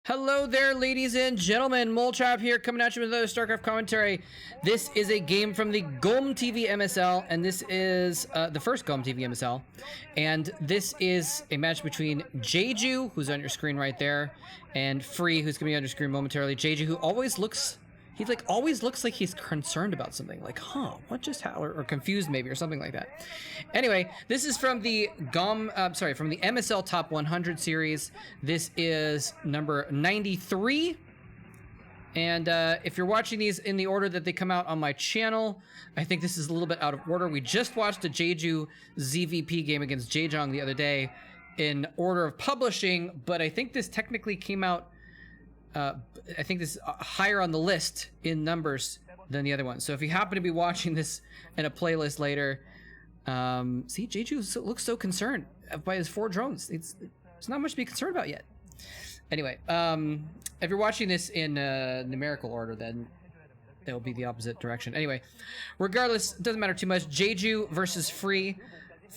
Hello there, ladies and gentlemen. Moletrap here, coming at you with another StarCraft commentary. This is a game from the GomTV MSL, and this is the first GomTV MSL. And this is a match between Jeju, who's on your screen right there, and Free, who's gonna be on your screen momentarily. Jeju, who always looks, always looks like he's concerned about something, like, what just happened, or confused maybe, or something like that. Anyway, this is from the from the MSL Top 100 series. This is number 93. And if you're watching these in the order that they come out on my channel, I think this is a little bit out of order. We just watched a Jeju ZVP game against Jajong the other day in order of publishing, but I think this technically came out, I think this is higher on the list in numbers than the other one. So if you happen to be watching this in a playlist later, see, Jeju looks so concerned by his 4 drones. It's not much to be concerned about yet. Anyway, if you're watching this in numerical order, then it'll be the opposite direction. Anyway, regardless, it doesn't matter too much. Jeju versus Free,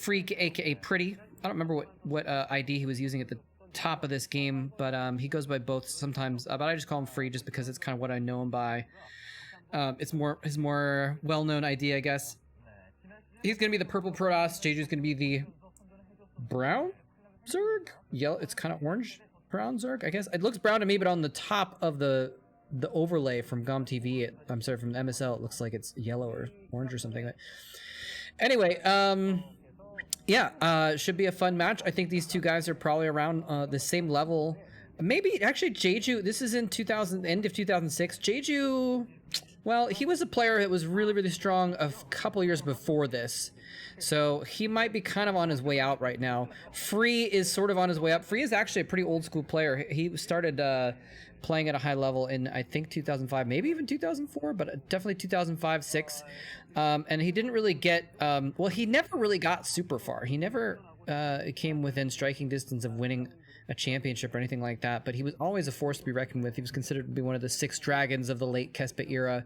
aka Pretty. I don't remember what ID he was using at the top of this game, but he goes by both sometimes. But I just call him Free just because it's kind of what I know him by. It's his more well-known ID, I guess. He's gonna be the purple Protoss. Jeju's gonna be the brown Zerg. Yellow. It's kind of orange brown Zerg, I guess. It looks brown to me, but on the top of the overlay from GomTV, I'm sorry, from MSL, it looks like it's yellow or orange or something. Anyway, yeah, should be a fun match. I think these two guys are probably around the same level. Maybe actually Jeju. This is in end of 2006. Jeju. Well, he was a player that was really, really strong a couple years before this. So he might be kind of on his way out right now. Free is sort of on his way up. Free is actually a pretty old school player. He started playing at a high level in, I think, 2005, maybe even 2004, but definitely 2005, 6. And he didn't really get, well, he never really got super far. He never came within striking distance of winning a championship or anything like that, but he was always a force to be reckoned with. He was considered to be one of the 6 dragons of the late Kespa era.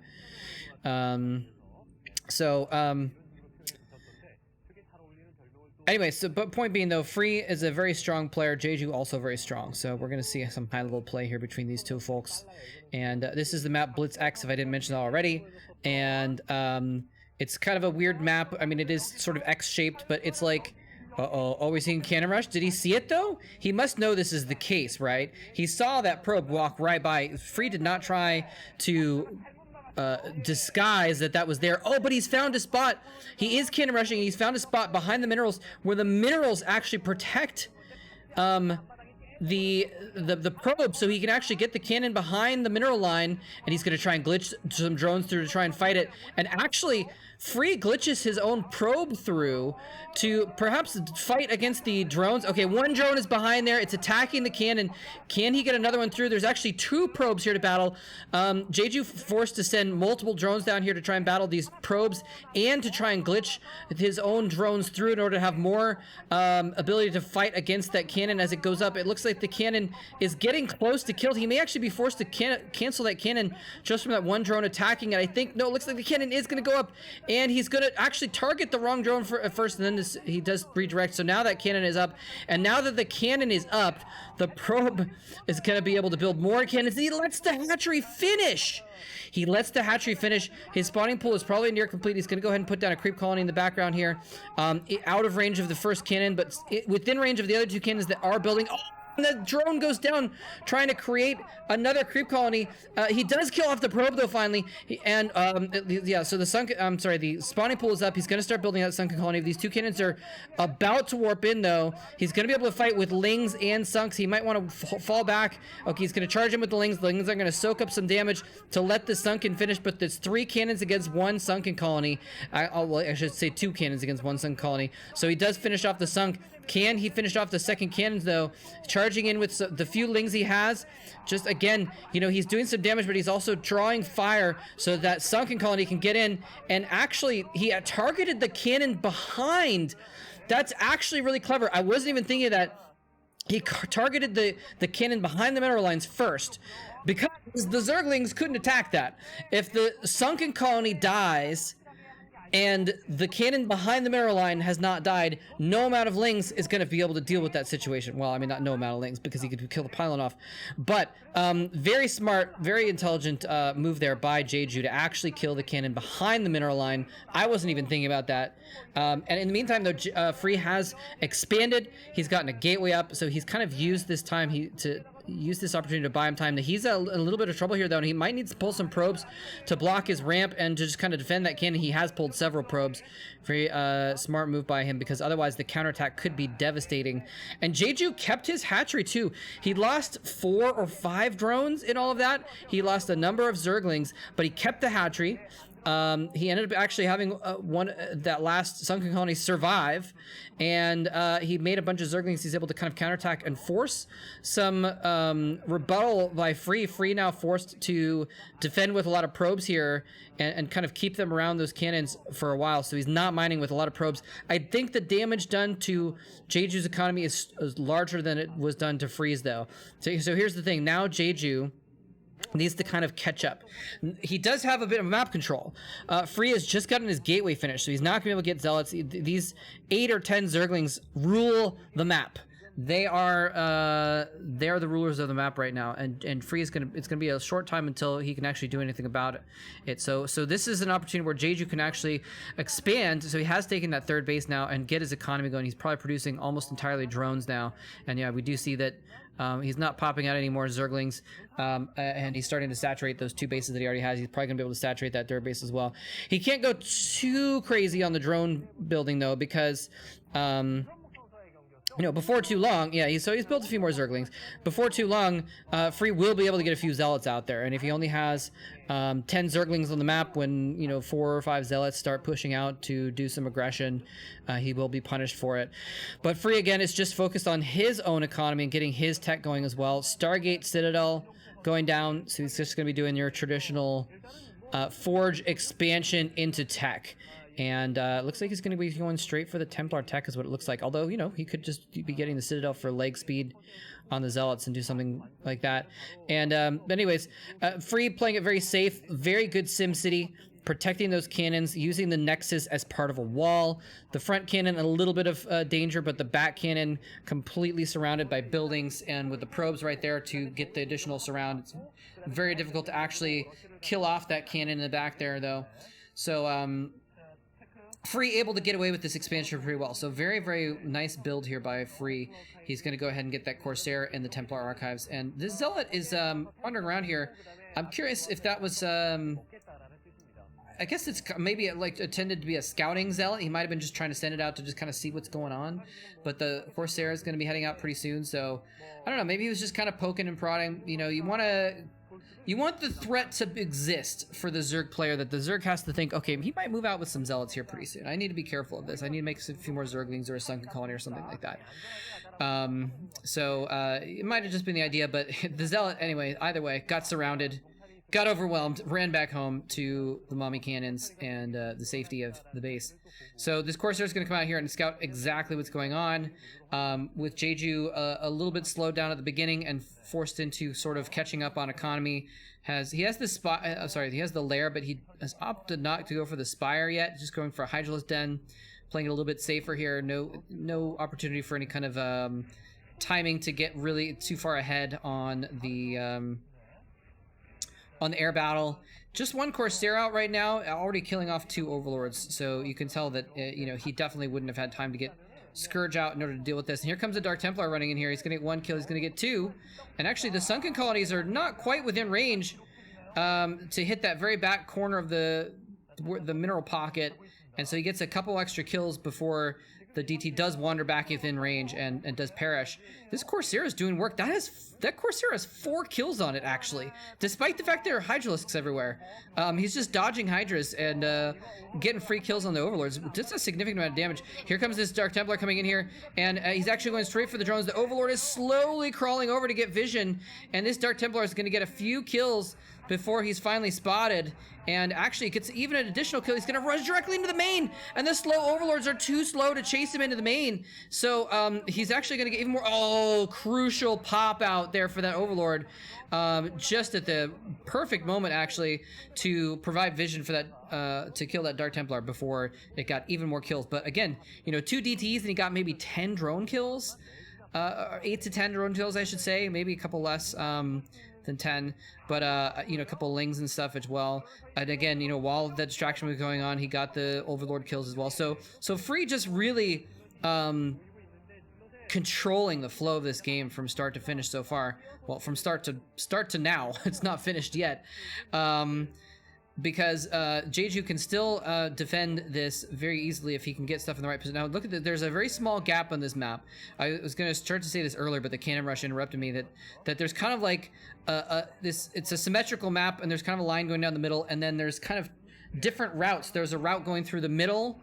Anyway, but point being though, Free is a very strong player. Jeju also very strong. So we're gonna see some high level play here between these two folks. And this is the map Blitz X, if I didn't mention that already. And it's kind of a weird map. I mean, it is sort of X shaped, but it's like, always seeing cannon rush. Did he see it though? He must know this is the case, right? He saw that probe walk right by. Free did not try to disguise that was there. Oh, but he's found a spot. He is cannon rushing. He's found a spot behind the minerals where the minerals actually protect the probe, so he can actually get the cannon behind the mineral line, and he's going to try and glitch some drones through to try and fight it. And actually, Free glitches his own probe through to perhaps fight against the drones. Okay, 1 drone is behind there. It's attacking the cannon. Can he get another one through? There's actually 2 probes here to battle. Jeju forced to send multiple drones down here to try and battle these probes and to try and glitch his own drones through in order to have more ability to fight against that cannon as it goes up. It looks like the cannon is getting close to killed. He may actually be forced to cancel that cannon just from that 1 drone attacking it. I think, no, it looks like the cannon is going to go up, and he's going to actually target the wrong drone first, and then he does redirect. So now that cannon is up, and now that the cannon is up, the probe is going to be able to build more cannons. He lets the hatchery finish. He lets the hatchery finish. His spawning pool is probably near complete. He's going to go ahead and put down a creep colony in the background here, out of range of the first cannon, but within range of the other 2 cannons that are building. Oh! And the drone goes down trying to create another creep colony. He does kill off the probe though finally, and yeah, so the the spawning pool is up. He's going to start building out sunken colony. These 2 cannons are about to warp in though. He's going to be able to fight with lings and sunks. He might want to fall back. Okay, he's going to charge him with the lings. The lings are going to soak up some damage to let the sunken finish, but there's 3 cannons against 1 sunken colony. Well, I should say 2 cannons against 1 sunken colony. So he does finish off the sunk. Can he finish off the second cannons though? Charging in with the few lings he has. Just again, you know, he's doing some damage, but he's also drawing fire so that sunken colony can get in. And actually, he targeted the cannon behind. That's actually really clever. I wasn't even thinking of that. He targeted the cannon behind the mineral lines first, because the Zerglings couldn't attack that. If the sunken colony dies, and the cannon behind the mineral line has not died, no amount of lings is going to be able to deal with that situation. Well, I mean, not no amount of lings, because he could kill the pylon off. But very smart, very intelligent move there by Jeju to actually kill the cannon behind the mineral line. I wasn't even thinking about that. And in the meantime, though, Free has expanded. He's gotten a gateway up, so he's kind of used this time to use this opportunity to buy him time. He's a little bit of trouble here, though, and he might need to pull some probes to block his ramp and to just kind of defend that cannon. He has pulled several probes. Very smart move by him, because otherwise the counterattack could be devastating. And Jeju kept his hatchery, too. He lost 4 or 5 drones in all of that. He lost a number of Zerglings, but he kept the hatchery. He ended up actually having that last sunken colony survive, and he made a bunch of Zerglings. He's able to kind of counterattack and force some rebuttal by Free. Free now forced to defend with a lot of probes here and kind of keep them around those cannons for a while. So he's not mining with a lot of probes. I think the damage done to Jeju's economy is larger than it was done to Free's, though. So here's the thing. Now Jeju needs to kind of catch up. He does have a bit of map control. Free has just gotten his gateway finished, so he's not gonna be able to get zealots. These 8 or 10 Zerglings rule the map. They are the rulers of the map right now, and Free is it's gonna be a short time until he can actually do anything about it. So this is an opportunity where Jeju can actually expand. So he has taken that 3rd base now and get his economy going. He's probably producing almost entirely drones now, and yeah, we do see that he's not popping out any more Zerglings, and he's starting to saturate those 2 bases that he already has. He's probably gonna be able to saturate that 3rd base as well. He can't go too crazy on the drone building, though, because you know, before too long, yeah, he's built a few more Zerglings. Before too long, Free will be able to get a few Zealots out there. And if he only has 10 Zerglings on the map, when, you know, 4 or 5 Zealots start pushing out to do some aggression, he will be punished for it. But Free, again, is just focused on his own economy and getting his tech going as well. Stargate Citadel going down, so he's just going to be doing your traditional Forge expansion into tech. And looks like he's going to be going straight for the Templar tech is what it looks like. Although, you know, he could just be getting the Citadel for leg speed on the Zealots and do something like that. And anyways, Free playing it very safe, very good SimCity, protecting those cannons, using the Nexus as part of a wall. The front cannon, a little bit of danger, but the back cannon completely surrounded by buildings, and with the probes right there to get the additional surround. It's very difficult to actually kill off that cannon in the back there, though. So, Free able to get away with this expansion pretty well. So very, very nice build here by Free. He's going to go ahead and get that Corsair in the Templar Archives. And this Zealot is wandering around here. I'm curious if that was... I guess it's maybe like intended to be a scouting Zealot. He might have been just trying to send it out to just kind of see what's going on. But the Corsair is going to be heading out pretty soon. So, I don't know. Maybe he was just kind of poking and prodding. You know, you want the threat to exist for the Zerg player, that the Zerg has to think, okay, he might move out with some Zealots here pretty soon. I need to be careful of this. I need to make a few more Zerglings or a sunken colony or something like that. It might have just been the idea, but the Zealot, anyway, either way, got surrounded, got overwhelmed, ran back home to the mommy cannons and the safety of the base. So this Corsair is going to come out here and scout exactly what's going on. With Jeju a little bit slowed down at the beginning and forced into sort of catching up on economy. He has the lair, but he has opted not to go for the spire yet. Just going for a Hydralisk Den, playing it a little bit safer here. No opportunity for any kind of timing to get really too far ahead on the air battle. Just one Corsair out right now, already killing off 2 Overlords. So you can tell that you know, he definitely wouldn't have had time to get Scourge out in order to deal with this. And here comes the Dark Templar running in here. He's gonna get 1 kill, he's gonna get 2. And actually the sunken colonies are not quite within range to hit that very back corner of the mineral pocket. And so he gets a couple extra kills before the DT does wander back within range and does perish. This Corsair is doing work. That Corsair has 4 kills on it, actually, despite the fact there are Hydralisks everywhere. He's just dodging Hydras and getting free kills on the Overlords. Just a significant amount of damage. Here comes this Dark Templar coming in here, and he's actually going straight for the drones. The Overlord is slowly crawling over to get vision, and this Dark Templar is going to get a few kills before he's finally spotted. and actually gets even an additional kill. He's gonna rush directly into the main, and the slow overlords are too slow to chase him into the main. So he's actually gonna get even more. Oh, crucial pop out there for that overlord, just at the perfect moment actually to provide vision for that to kill that Dark Templar before it got even more kills. But again, you know, 2 DTs and he got maybe 10 drone kills, 8 to 10 drone kills, I should say, maybe a couple less than 10, but you know, a couple of lings and stuff as well. And again, you know, while the distraction was going on, he got the overlord kills as well. So Free just really controlling the flow of this game from start to finish so far. Well, from start to now. It's not finished yet, because Jeju can still defend this very easily if he can get stuff in the right position. Now look at there's a very small gap on this map. I was going to start to say this earlier, but the cannon rush interrupted me. That there's kind of like it's a symmetrical map, and there's kind of a line going down the middle, and then there's kind of different routes. There's a route going through the middle,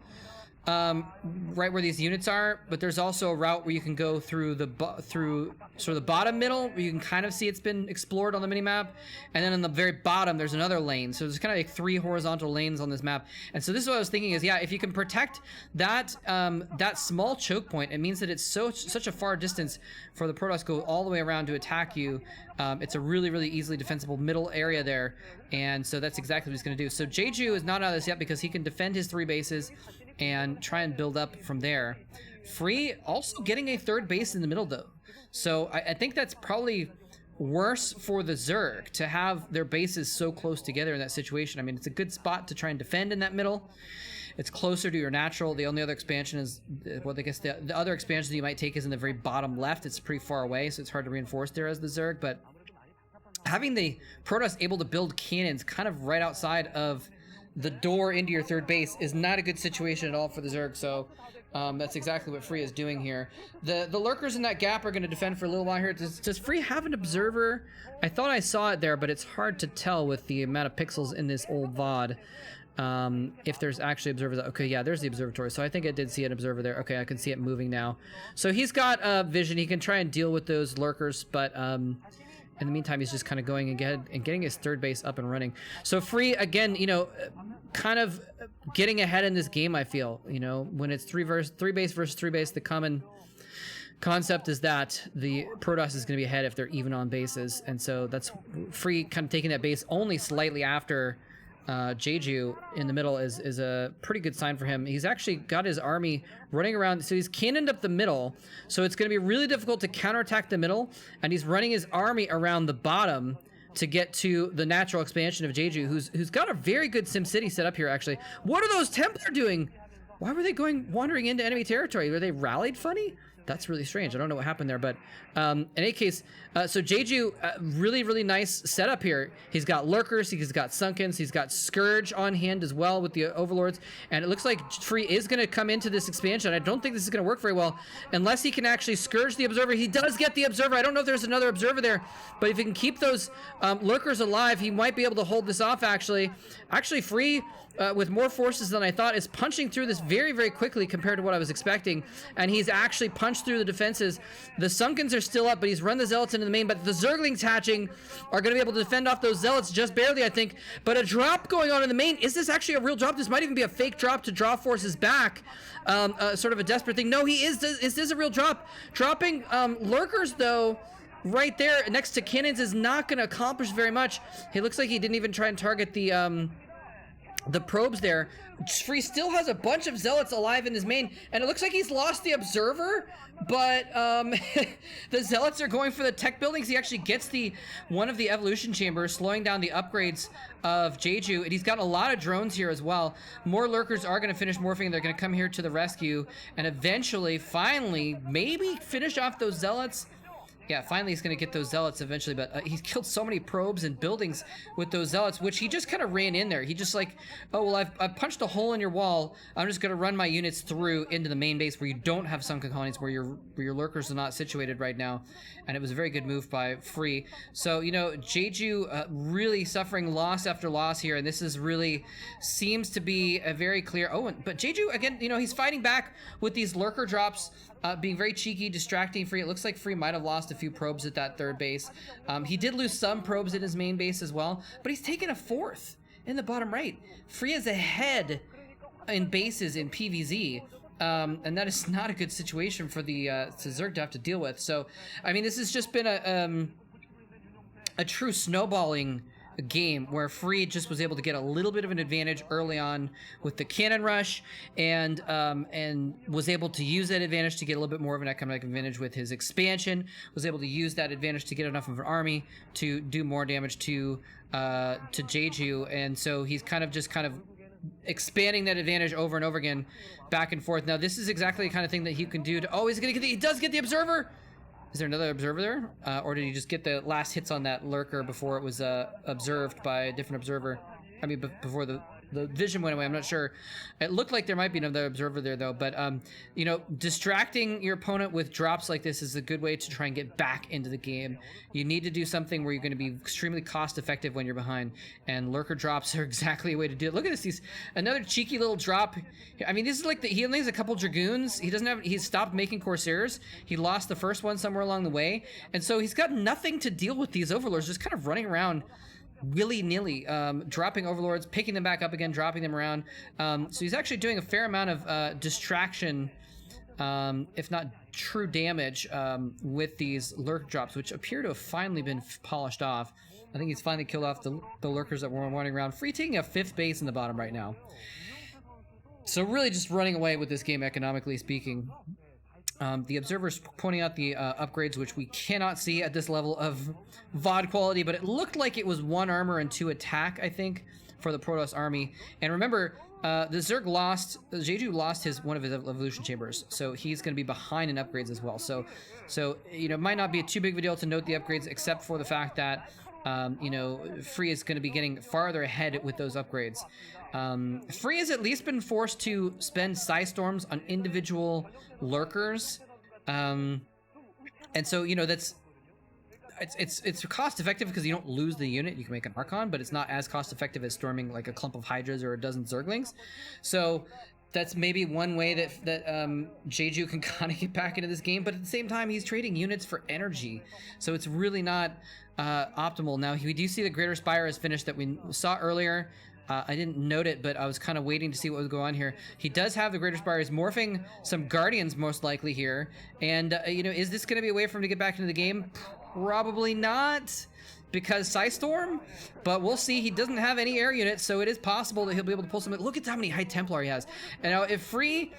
right where these units are, but there's also a route where you can go through through sort of the bottom middle, where you can kind of see it's been explored on the minimap, and then on the very bottom there's another lane. So there's kind of like 3 horizontal lanes on this map. And so this is what I was thinking is, yeah, if you can protect that that small choke point, it means that it's such a far distance for the Protoss to go all the way around to attack you. It's a really easily defensible middle area there, and so that's exactly what he's going to do. So Jeju is not out of this yet because he can defend his 3 bases and try and build up from there. Free also getting a 3rd base in the middle though. So I think that's probably worse for the Zerg to have their bases so close together in that situation. I mean, it's a good spot to try and defend in that middle. It's closer to your natural. The only other expansion is, well, I guess the other expansion that you might take is in the very bottom left. It's pretty far away, so it's hard to reinforce there as the Zerg, but having the Protoss able to build cannons kind of right outside of the door into your 3rd base is not a good situation at all for the Zerg. So that's exactly what Free is doing here. The lurkers in that gap are going to defend for a little while here. Does Free have an observer? I thought I saw it there, but it's hard to tell with the amount of pixels in this old VOD if there's actually observers. Okay, yeah, there's the observatory. So I think I did see an observer there. Okay, I can see it moving now. So he's got vision. He can try and deal with those lurkers, but in the meantime, he's just kind of going ahead and getting his 3rd base up and running. So Free, again, you know, kind of getting ahead in this game, I feel. You know, when it's 3 base versus 3 base, the common concept is that the Protoss is going to be ahead if they're even on bases. And so that's Free kind of taking that base only slightly after Jeju in the middle is a pretty good sign for him. He's actually got his army running around, so he's cannoned up the middle, so it's going to be really difficult to counterattack the middle, and he's running his army around the bottom to get to the natural expansion of Jeju, who's got a very good SimCity set up here, actually. What are those Templar doing? Why were they wandering into enemy territory? Were they rallied funny? That's really strange. I don't know what happened there, but in any case, so Jeju, really nice setup here. He's got lurkers, he's got sunkens, he's got Scourge on hand as well with the overlords, and it looks like Free is going to come into this expansion. I don't think this is going to work very well unless he can actually Scourge the observer. He does get the observer. I don't know if there's another observer there, but if he can keep those lurkers alive, he might be able to hold this off. Actually, Free, with more forces than I thought, is punching through this very quickly compared to what I was expecting, and he's actually punched through the defenses. The Sunkens are still up, but he's run the Zealots into the main, but the Zerglings hatching are going to be able to defend off those Zealots just barely, I think. But a drop going on in the main. Is this actually a real drop? This might even be a fake drop to draw forces back. Sort of a desperate thing. No, is this a real drop? Dropping lurkers, though, right there next to cannons is not going to accomplish very much. He looks like he didn't even try and target the probes there. Free still has a bunch of Zealots alive in his main, and it looks like he's lost the observer, but the Zealots are going for the tech buildings. He actually gets one of the evolution chambers, slowing down the upgrades of Jeju, and he's got a lot of drones here as well. More lurkers are going to finish morphing. They're going to come here to the rescue and eventually, finally, maybe finish off those Zealots. Yeah, finally he's going to get those Zealots eventually, but he's killed so many probes and buildings with those Zealots, which he just kind of ran in there. He just like, oh, well, I've punched a hole in your wall. I'm just going to run my units through into the main base where you don't have sunken colonies, where your lurkers are not situated right now. And it was a very good move by Free. So, you know, Jeju really suffering loss after loss here, and this is really seems to be a very clear... Oh, but Jeju, again, you know, he's fighting back with these lurker drops, being very cheeky, distracting Free. It looks like Free might have lost a few probes at that 3rd base. He did lose some probes at his main base as well, but he's taken a 4th. in the bottom right. Free is ahead in bases in PVZ. And that is not a good situation for the Zerg to have to deal with. So, I mean, this has just been a true snowballing game where Free just was able to get a little bit of an advantage early on with the cannon rush, and was able to use that advantage to get a little bit more of an economic advantage with his expansion. Was able to use that advantage to get enough of an army to do more damage to Jeju, and so he's kind of expanding that advantage over and over again, back and forth. Now this is exactly the kind of thing that he can do to, oh, he's gonna get he does get the observer. Is there another observer there? Or did he just get the last hits on that lurker before it was observed by a different observer? I mean, before the vision went away, I'm not sure. It looked like there might be another observer there, though. But, you know, distracting your opponent with drops like this is a good way to try and get back into the game. You need to do something where you're going to be extremely cost-effective when you're behind. And lurker drops are exactly a way to do it. Look at this. Another cheeky little drop. I mean, this is like he only has a couple Dragoons. He's stopped making Corsairs. He lost the first one somewhere along the way. And so he's got nothing to deal with these Overlords, just kind of running around willy-nilly, dropping Overlords, picking them back up again, dropping them around. So he's actually doing a fair amount of distraction, if not true damage, with these lurk drops, which appear to have finally been polished off. I think he's finally killed off the lurkers that were running around. Free taking a 5th base in the bottom right now. So really just running away with this game, economically speaking. The observer's pointing out the upgrades, which we cannot see at this level of VOD quality, but it looked like it was 1 armor and 2 attack, I think, for the Protoss army. And remember, the Zerg lost, Jeju lost one of his evolution chambers, so he's going to be behind in upgrades as well. So you know, it might not be too big of a deal to note the upgrades, except for the fact that you know, Free is going to be getting farther ahead with those upgrades. Free has at least been forced to spend Psy Storms on individual lurkers, and so, you know, it's cost effective because you don't lose the unit. You can make an Archon, but it's not as cost effective as storming like a clump of Hydras or a dozen Zerglings. So that's maybe one way that Jeju can kind of get back into this game, but at the same time, he's trading units for energy, so it's really not optimal. Now, we do see the Greater Spire is finished that we saw earlier. I didn't note it, but I was kind of waiting to see what was going on here. He does have the Greater Spire. He's morphing some Guardians, most likely, here. And, you know, is this going to be a way for him to get back into the game? Probably not, because Psystorm, but we'll see. He doesn't have any air units, so it is possible that he'll be able to pull something. Look at how many High Templar he has. And now, if Free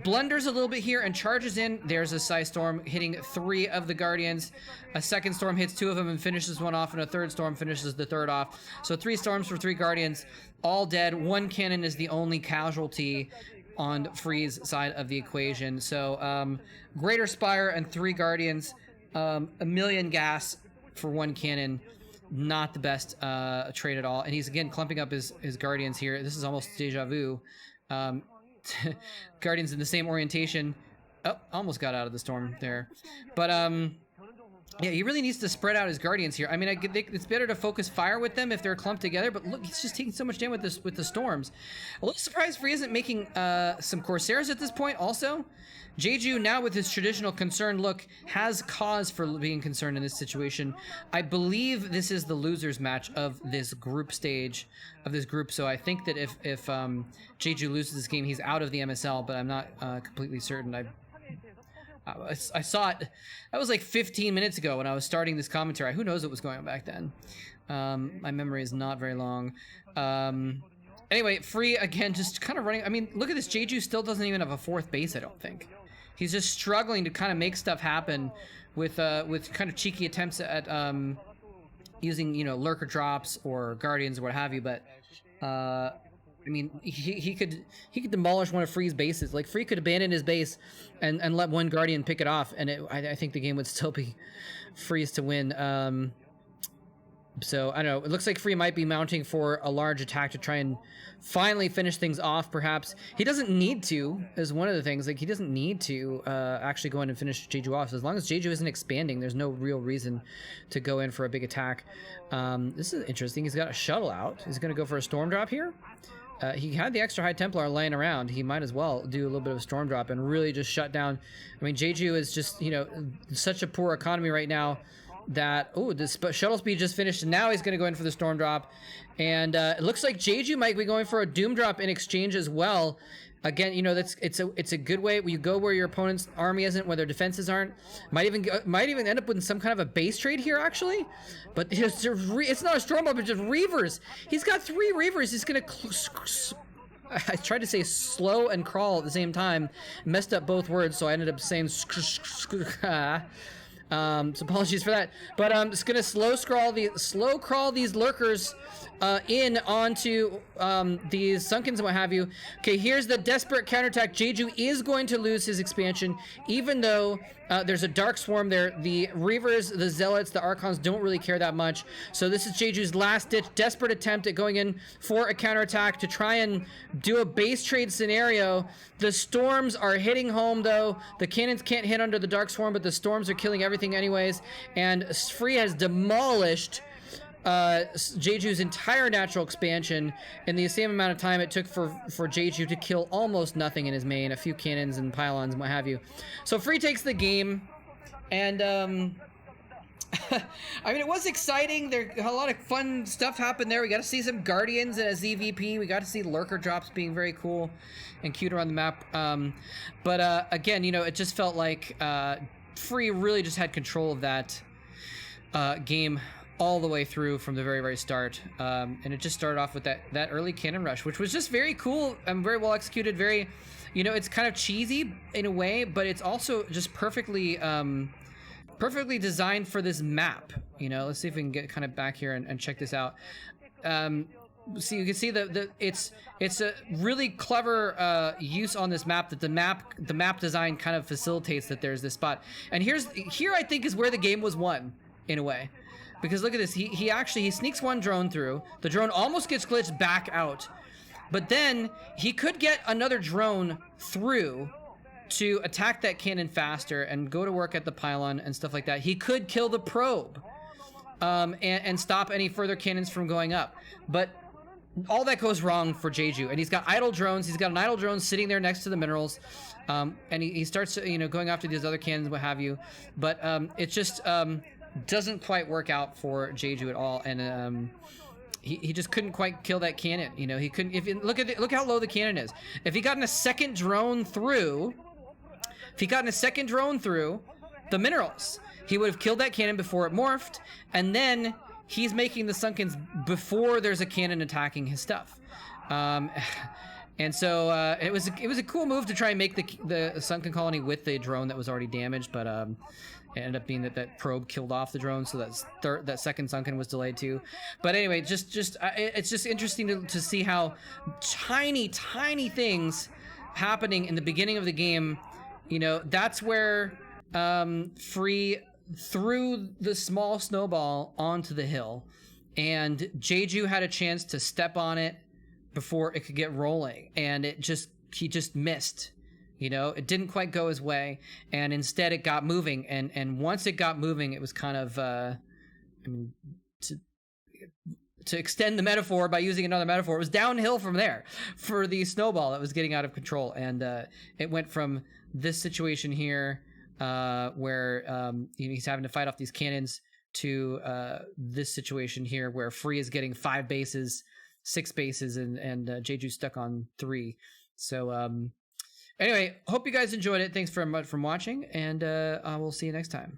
blunders a little bit here and charges in, there's a Psystorm hitting 3 of the Guardians. A second storm hits 2 of them and finishes 1 off, and a third storm finishes the 3rd off. So 3 storms for 3 Guardians, all dead. 1 cannon is the only casualty on Free's side of the equation. So Greater Spire and 3 Guardians, 1,000,000 gas for 1 cannon. Not the best trade at all. And he's again clumping up his Guardians here. This is almost deja vu. Guardians in the same orientation. Oh, almost got out of the storm there. But yeah, he really needs to spread out his Guardians here. I mean, it's better to focus fire with them if they're clumped together, but look, he's just taking so much damage with the storms. A little surprised Free isn't making some Corsairs at this point also. Jeju, now with his traditional concerned look, has cause for being concerned in this situation. I believe this is the loser's match of this group stage, of this group, so I think that if Jeju loses this game, he's out of the MSL, but I'm not completely certain. I saw it, that was like 15 minutes ago when I was starting this commentary. Who knows what was going on back then? My memory is not very long. Anyway, Free, again, just kind of running. I mean, look at this. Jeju still doesn't even have a 4th base, I don't think. He's just struggling to kind of make stuff happen with kind of cheeky attempts at using, you know, lurker drops or Guardians or what have you, but I mean, he could demolish one of Free's bases. Like, Free could abandon his base and let 1 Guardian pick it off, and I think the game would still be Free's to win. So, I don't know. It looks like Free might be mounting for a large attack to try and finally finish things off, perhaps. He doesn't need to, is one of the things. Like, he doesn't need to actually go in and finish Jeju off. So as long as Jeju isn't expanding, there's no real reason to go in for a big attack. This is interesting. He's got a shuttle out. He's going to go for a storm drop here. He had the extra High Templar laying around. He might as well do a little bit of a storm drop and really just shut down. I mean, Jeju is just, you know, such a poor economy right now that, oh, this shuttle speed just finished, and now he's going to go in for the storm drop. And it looks like Jeju might be going for a doom drop in exchange as well. Again, you know, it's a good way. You go where your opponent's army isn't, where their defenses aren't. Might even end up with some kind of a base trade here, actually. But it's not a storm drop, it's just Reavers. He's got 3 Reavers. He's going to... I tried to say slow and crawl at the same time. Messed up both words, so I ended up saying... so apologies for that, but I'm just gonna slow crawl these lurkers in onto these Sunkens and what have you. Okay, here's the desperate counterattack. Jeju is going to lose his expansion, even though there's a Dark Swarm there. The Reavers, the Zealots, the Archons don't really care that much. So this is Jeju's last-ditch, desperate attempt at going in for a counterattack to try and do a base trade scenario. The Storms are hitting home, though. The cannons can't hit under the Dark Swarm, but the Storms are killing everything anyways. And Free has demolished Jeju's entire natural expansion in the same amount of time it took for Jeju to kill almost nothing in his main, a few cannons and pylons and what have you. So Free takes the game, and I mean, it was exciting. There a lot of fun stuff happened there. We got to see some Guardians and a ZVP. We got to see lurker drops being very cool and cute around the map. But again, you know, it just felt like Free really just had control of that game all the way through from the very start, and it just started off with that early cannon rush, which was just very cool and very well executed. Very, you know, it's kind of cheesy in a way, but it's also just perfectly designed for this map. You know, let's see if we can get kind of back here and check this out. So you can see it's a really clever use on this map, that the map design kind of facilitates that there's this spot. And here I think is where the game was won in a way. Because look at this, he sneaks one drone through. The drone almost gets glitched back out. But then he could get another drone through to attack that cannon faster and go to work at the pylon and stuff like that. He could kill the probe and stop any further cannons from going up. But all that goes wrong for Jeju. And he's got idle drones. He's got an idle drone sitting there next to the minerals. And he starts, you know, going after these other cannons, what have you. But it just... doesn't quite work out for Jeju at all, and he just couldn't quite kill that cannon. You know, he couldn't. Look how low the cannon is. If he gotten a second drone through, the minerals, he would have killed that cannon before it morphed, and then he's making the Sunkens before there's a cannon attacking his stuff. And so it was a cool move to try and make the Sunken colony with the drone that was already damaged, but it ended up being that probe killed off the drone, so that second Sunken was delayed too. But anyway, it's just interesting to see how tiny things happening in the beginning of the game. You know, that's where Free threw the small snowball onto the hill, and Jeju had a chance to step on it before it could get rolling, and he just missed. You know, it didn't quite go his way, and instead it got moving, and once it got moving, it was kind of I mean, to extend the metaphor by using another metaphor, it was downhill from there for the snowball that was getting out of control. And it went from this situation here where you know, he's having to fight off these cannons to this situation here where Free is getting 5 bases, 6 bases, and Jeju's stuck on 3. So anyway, hope you guys enjoyed it. Thanks very much for watching, and I will see you next time.